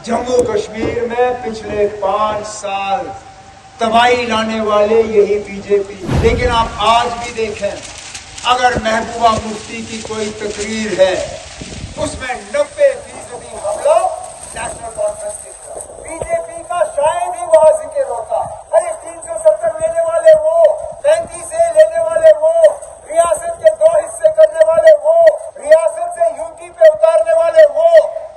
जम्मू कश्मीर में पिछले 5 साल तबाही लाने वाले यही बीजेपी। लेकिन आप आज भी देखें, अगर महबूबा मुफ्ती की कोई तकरीर है उसमें 90% हमला नेशनल कॉन्फ्रेंस के खिलाफ। बीजेपी का शायद ही वहां जिक्र होता है। अरे 370 लेने वाले वो, 35 लेने वाले वो, रियासत के 2 हिस्से करने वाले वो, रियासत से यूटी पे उतारने वाले वो,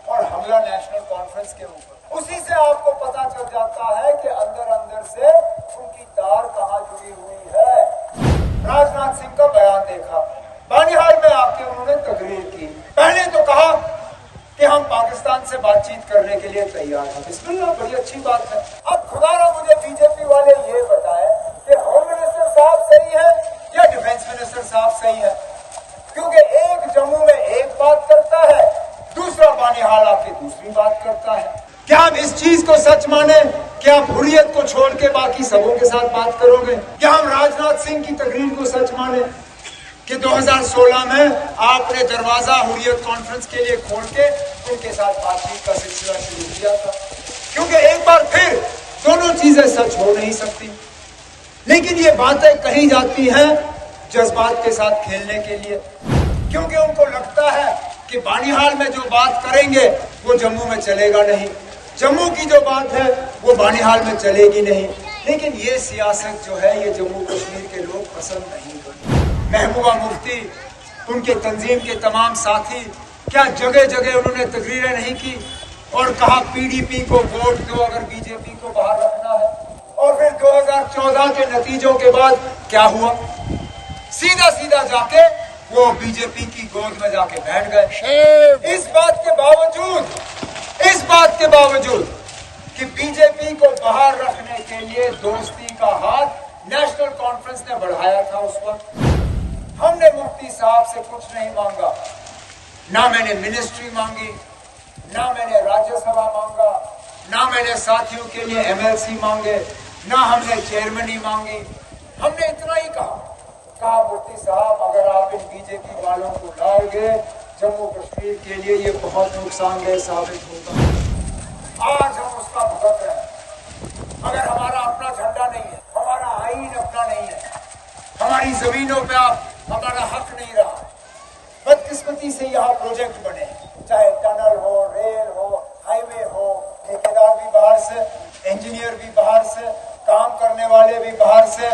और हमला नेशनल कॉन्फ्रेंस के ऊपर। उसी से आपको पता चल जाता है कि अंदर अंदर से उनकी तार कहां जुड़ी हुई है। राजनाथ सिंह का बयान देखा, बानिहाल में आके उन्होंने तकरीर की। पहले तो कहा कि हम पाकिस्तान से बातचीत करने के लिए तैयार हैं। बिस्मिल्लाह, बड़ी अच्छी बात है। अब खुदारा मुझे बीजेपी वाले ये बताए कि होम मिनिस्टर साहब सही है या डिफेंस मिनिस्टर साहब सही है, क्योंकि एक जम्मू में एक बात करता है, दूसरा बानिहाल आके दूसरी बात करता है। क्या आप इस चीज को सच माने कि आप हुर्रियत को छोड़ के बाकी सबों के साथ बात करोगे? क्या हम राजनाथ सिंह की तकरीर को सच माने कि 2016 में आपने दरवाजा हुर्रियत कॉन्फ्रेंस के लिए खोल के उनके साथ बातचीत का सिलसिला शुरू किया था? क्योंकि एक बार फिर दोनों चीजें सच हो नहीं सकती। लेकिन ये बातें कही जाती हैं जज्बात के साथ खेलने के लिए, क्योंकि उनको लगता है कि बानिहाल में जो बात करेंगे वो जम्मू में चलेगा नहीं, जम्मू की जो बात है वो बानिहाल में चलेगी नहीं। लेकिन ये सियासत जो है ये जम्मू कश्मीर के लोग पसंद नहीं करते। महबूबा मुफ्ती, उनके तंजीम के तमाम साथी, क्या जगह जगह उन्होंने तकरीरें नहीं की और कहा पीडीपी को वोट दो अगर बीजेपी को बाहर रखना है? और फिर 2014 के नतीजों के बाद क्या हुआ? सीधा सीधा जाके वो बीजेपी की गोद में जाके बैठ गए। इस बात के बावजूद कि बीजेपी को बाहर रखने के लिए दोस्ती का हाथ नेशनल कॉन्फ्रेंस ने बढ़ाया था, उस वक्त हमने मुफ्ती साहब से कुछ नहीं मांगा। ना मैंने मिनिस्ट्री मांगी, ना मैंने राज्यसभा मांगा, ना मैंने साथियों के लिए एमएलसी मांगे, ना हमने चेयरमैनी मांगी। हमने इतना ही कहा मुफ्ती साहब अगर आप इन बीजेपी वालों को लाओगे जम्मू कश्मीर के लिए ये बहुत नुकसानदेह साबित होगा। आज हम उसका भुगत रहे हैं। अगर हमारा अपना झंडा नहीं है, हमारा आईन अपना नहीं है, हमारी जमीनों पे हमारा हक नहीं रहा, बदकिस्मती से यहाँ प्रोजेक्ट बने, चाहे टनल हो, रेल हो, हाईवे हो, ठेकेदार भी बाहर से, इंजीनियर भी बाहर से, काम करने वाले भी बाहर से,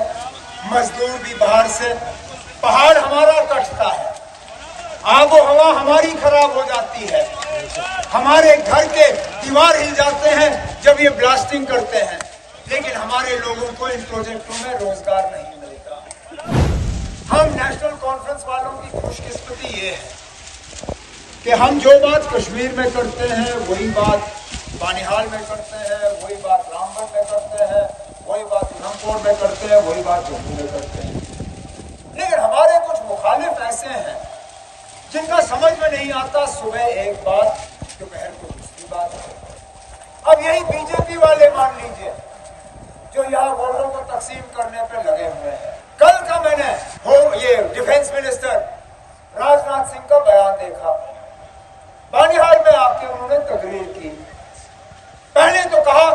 मजदूर भी बाहर से। पहाड़ हमारा कटता है, आबो हवा हमारी खराब हो जाती है, हमारे घर के दीवार हिल जाते हैं जब ये ब्लास्टिंग करते हैं, लेकिन हमारे लोगों को इन प्रोजेक्टों में रोजगार नहीं मिलता। हम नेशनल कॉन्फ्रेंस वालों की खुशकिस्मती ये है कि हम जो बात कश्मीर में करते हैं वही बात बानिहाल में करते हैं, वही बात रामबन में करते हैं, वही बात उधमपुर में करते हैं, वही बात जम्मू में करते हैं। लेकिन हमारे कुछ मुखालिफ ऐसे हैं जिनका समझ में नहीं आता, सुबह एक बात, दोपहर को दूसरी बात। अब यही बीजेपी वाले मान लीजिए जो यहाँ वोटों को तकसीम करने पे लगे हुए हैं। कल का मैंने ये डिफेंस मिनिस्टर राजनाथ सिंह का बयान देखा, बानिहाल में आके उन्होंने तकरीर की। पहले तो कहा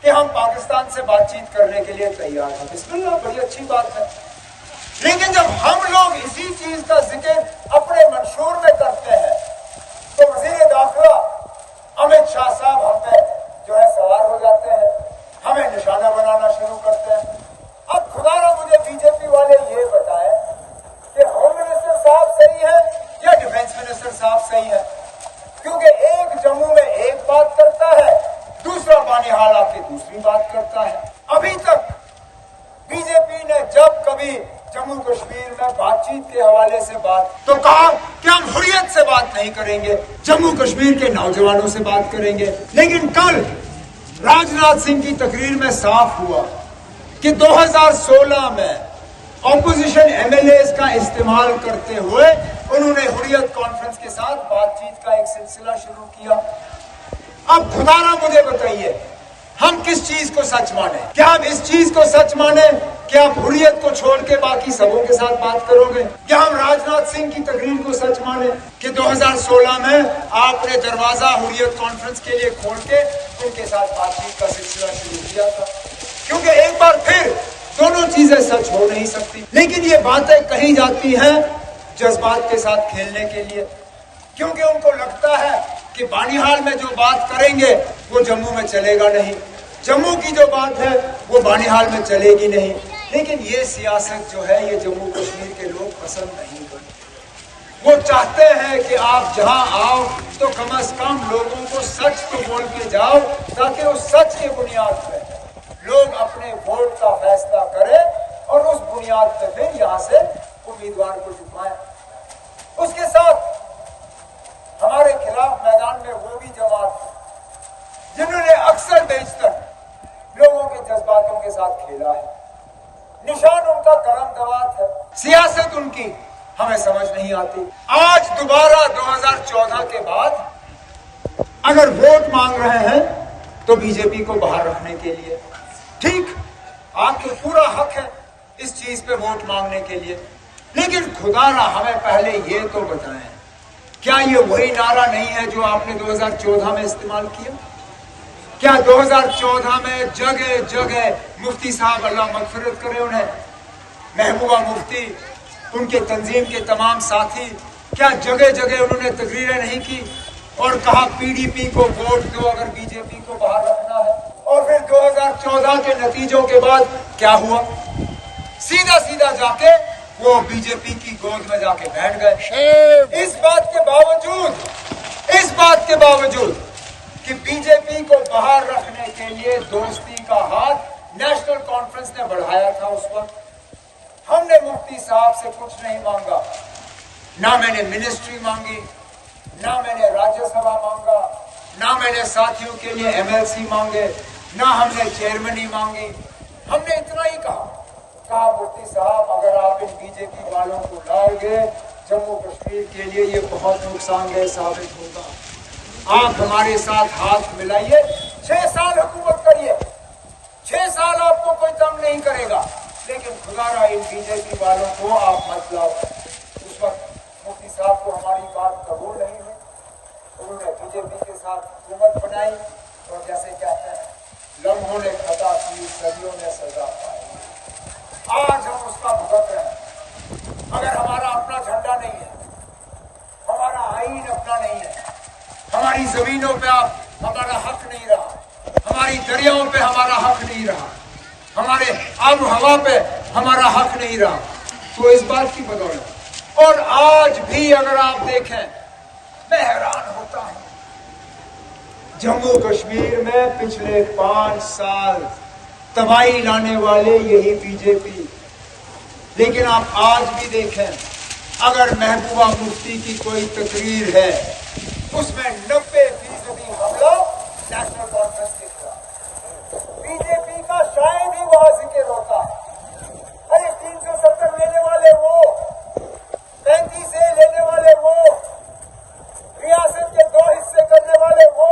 कि हम पाकिस्तान से बातचीत करने के लिए तैयार हैं। बिस्मिल्लाह, बड़ी अच्छी बात है। लेकिन जब हम लोग इसी चीज का जिक्र अपने मंशूर में करते हैं तो वजीर दाखिला अमित शाह साहब हम पे जो है सवार हो जाते हैं, हमें निशाना बनाना शुरू करते हैं। अब खुदारा मुझे बीजेपी वाले ये बताए कि होम मिनिस्टर साहब सही है या डिफेंस मिनिस्टर साहब सही है, क्योंकि एक जम्मू में एक बात करता है, दूसरा बानिहाल आके दूसरी बात करता है। अभी तक बीजेपी ने जब कभी जम्मू कश्मीर में बातचीत के हवाले से बात तो कहा कि हम हुर्रियत से बात नहीं करेंगे, जम्मू कश्मीर के नौजवानों से बात करेंगे। लेकिन कल राजनाथ सिंह की तकरीर में साफ हुआ कि 2016 में ऑपोजिशन एमएलएज का इस्तेमाल करते हुए उन्होंने हुर्रियत कॉन्फ्रेंस के साथ बातचीत का एक सिलसिला शुरू किया। अब खुदारा मुझे बताइए, हम किस चीज को सच माने? क्या हम इस चीज को सच माने कि आप हुर्रियत को छोड़ के बाकी सबों के साथ बात करोगे? क्या हम राजनाथ सिंह की तकरीर को सच माने कि 2016 में आपने दरवाजा हुर्रियत कॉन्फ्रेंस के लिए खोल के उनके साथ बातचीत का सिलसिला शुरू किया था? क्योंकि एक बार फिर दोनों चीजें सच हो नहीं सकती। लेकिन ये बातें कही जाती हैं जज्बात के साथ खेलने के लिए, क्योंकि उनको लगता है कि बानिहाल में जो बात करेंगे वो जम्मू में चलेगा नहीं, जम्मू की जो बात है वो बानिहाल में चलेगी नहीं। लेकिन ये सियासत जो है ये जम्मू कश्मीर के लोग पसंद नहीं करते। वो चाहते हैं कि आप जहां आओ तो कम से कम लोगों को सच तो बोल के जाओ, ताकि उस सच के बुनियाद पर लोग अपने वोट का फैसला करें और उस बुनियाद पर फिर यहाँ से उम्मीदवार को जितवाएं। उसके साथ हमारे खिलाफ मैदान में वो भी जमात जिन्होंने अक्सर बेशतर लोगों के जज्बातों के साथ खेला है। निशान उनका करम दवात है, सियासत उनकी हमें समझ नहीं आती। आज दोबारा 2014 के बाद अगर वोट मांग रहे हैं तो बीजेपी को बाहर रखने के लिए, ठीक, आपको पूरा हक है इस चीज पे वोट मांगने के लिए। लेकिन खुदारा हमें पहले ये तो बताएं, क्या ये वही नारा नहीं है जो आपने 2014 में इस्तेमाल किया? क्या 2014 में जगह जगह मुफ्ती साहब, अल्लाह मगफिरत करे उन्हें, महबूबा मुफ्ती, उनके तंजीम के तमाम साथी, क्या जगह जगह उन्होंने तकरीरें नहीं की और कहा पीडीपी को वोट दो अगर बीजेपी को बाहर रखना है? और फिर 2014 के नतीजों के बाद क्या हुआ? सीधा सीधा जाके वो बीजेपी की गोद में जाके बैठ गए। इस बात के बावजूद कि बीजेपी को बाहर रखने के लिए दोस्ती का हाथ नेशनल कॉन्फ्रेंस ने बढ़ाया था, उस वक्त हमने मुफ्ती साहब से कुछ नहीं मांगा। ना मैंने मिनिस्ट्री मांगी, ना मैंने राज्यसभा मांगा, ना मैंने साथियों के लिए एमएलसी मांगे, ना हमने चेयरमैनी मांगी। हमने इतना ही कहा मुफ्ती साहब अगर आप इन बीजेपी वालों को लाओगे जम्मू कश्मीर के लिए ये बहुत नुकसानदेह साबित होगा। आप हमारे साथ हाथ मिलाइए, 6 साल हुकूमत करिए, 6 साल आपको कोई तंग नहीं करेगा, लेकिन खुदारा इन बीजेपी वालों को आप मत लाओ। उस वक्त मुफ्ती साहब को हमारी बात कबूल नहीं हुई, उन्होंने बीजेपी के साथ हुकूमत बनाई और जैसे कहते हैं लम्हों ने खता की, सदियों ने सजा पाई। आज हम उसका भुगत रहे हैं। अगर हमारा अपना झंडा नहीं है, हमारा आईन अपना नहीं है, हमारी जमीनों पे आप हमारा हक नहीं रहा, हमारी दरियाओं पे हमारा हक नहीं रहा, हमारे आब हवा पे हमारा हक नहीं रहा, तो इस बात की बदौलत और आज भी अगर आप देखें, मैं हैरान होता हूं, जम्मू कश्मीर में पिछले 5 साल तबाही लाने वाले यही बीजेपी। लेकिन आप आज भी देखें, अगर महबूबा मुफ्ती की कोई तकरीर है उसमें 90% हमला नेशनल कॉन्फ्रेंस के खिलाफ। बीजेपी का शायद ही वहां जिक्र होता है। अरे 370 लेने वाले वो, 35 से लेने वाले वो, रियासत के 2 हिस्से करने वाले वो,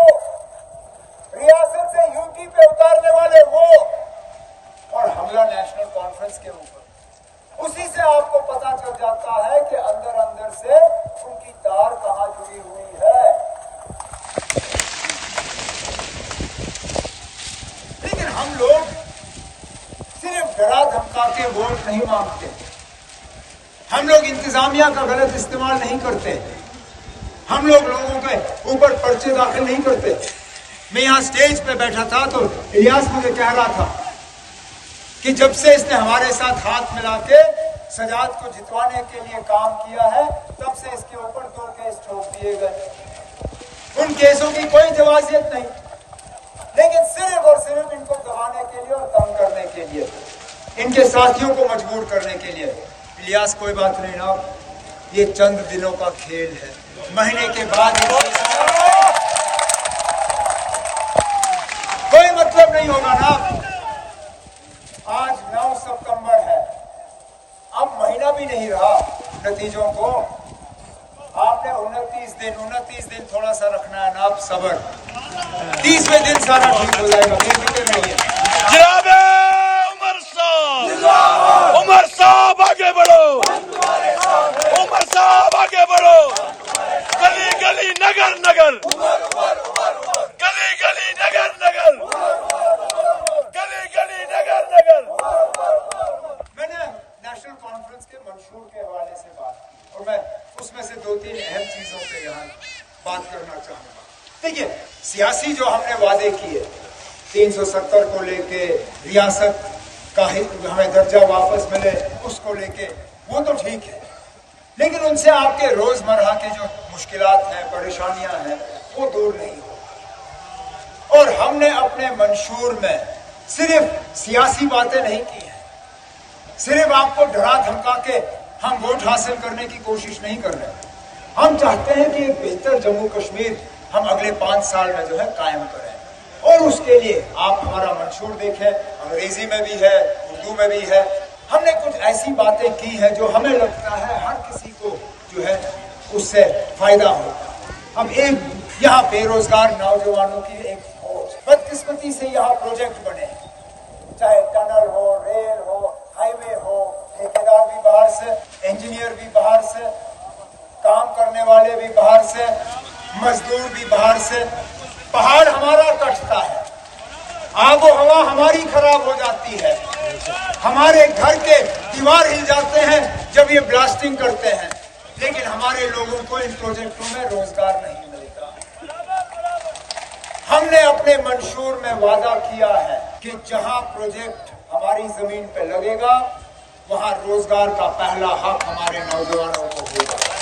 रियासत से यूटी पे उतारने वाले वो, और हमला नेशनल कॉन्फ्रेंस के ऊपर। उसी से आपको पता चल जाता है कि अंदर अंदर से उनकी तार कहां जुड़ी हुई है। लेकिन हम लोग सिर्फ डरा धमका के वोट नहीं मांगते, हम लोग इंतजामिया का गलत इस्तेमाल नहीं करते, हम लोग लोगों के ऊपर पर्चे दाखिल नहीं करते। मैं यहां स्टेज पे बैठा था तो इलियास मुझे कह रहा था कि जब से इसने हमारे साथ हाथ मिला के सजाद को जितवाने के लिए काम किया है, तब से इसके ऊपर 2 केस ठोक दिए गए। उन केसों की कोई जवाजियत नहीं, लेकिन सिर्फ और सिर्फ इनको दबाने के लिए और तंग करने के लिए, इनके साथियों को मजबूर करने के लिए। इलियास कोई बात नहीं ना, ये चंद दिनों का खेल है, महीने के बाद कोई मतलब नहीं होगा ना। आज 9 सितंबर है, अब महीना भी नहीं रहा नतीजों को। आपने 29 दिन थोड़ा सा रखना है ना, आप सब्र। 30वें दिन सारा ठीक हो जाएगा, बेफिक्र रहिए। जनाब उमर साहब आगे बढ़ो, उमर साहब आगे बढ़ो। गली गली नगर नगर, गली गली नगर नगर, गली गली नगर नगर। मैंने नेशनल कॉन्फ्रेंस के मंशूर के हवाले से बात की और मैं उसमें से 2-3 अहम चीजों पे यहाँ बात करना चाहूंगा। देखिए, सियासी जो हमने वादे किए 370 को लेके, रियासत का हमें दर्जा वापस मिले उसको लेके, वो तो ठीक है, लेकिन उनसे आपके रोजमर्रा के जो मुश्किलात हैं, परेशानियां हैं, वो दूर नहीं हो। और हमने अपने मंशूर में सिर्फ सियासी बातें नहीं की हैं, सिर्फ आपको डरा धमका के हम वोट हासिल करने की कोशिश नहीं कर रहे। हम चाहते हैं कि एक बेहतर जम्मू कश्मीर हम अगले 5 साल में जो है कायम करें, और उसके लिए आप हमारा मंशूर देखें, अंग्रेजी में भी है, उर्दू में भी है। हमने कुछ ऐसी बातें की हैं जो हमें लगता है हर किसी को जो है उससे फायदा होगा। अब एक यहाँ बेरोजगार नौजवानों की एक फौज, बदकिस्मती से यहाँ प्रोजेक्ट बने, चाहे टनल हो, रेल हो, हाईवे हो, ठेकेदार भी बाहर से, इंजीनियर भी बाहर से, काम करने वाले भी बाहर से, मजदूर भी बाहर से। पहाड़ हमारा कटता है, आबो हवा हमारी खराब हो जाती है, हमारे घर के दीवार हिल जाते हैं जब ये ब्लास्टिंग करते हैं, लेकिन हमारे लोगों को इन प्रोजेक्टों में रोजगार नहीं मिलता। हमने अपने मंशूर में वादा किया है कि जहां प्रोजेक्ट हमारी जमीन पे लगेगा वहां रोजगार का पहला हक हमारे नौजवानों को होगा।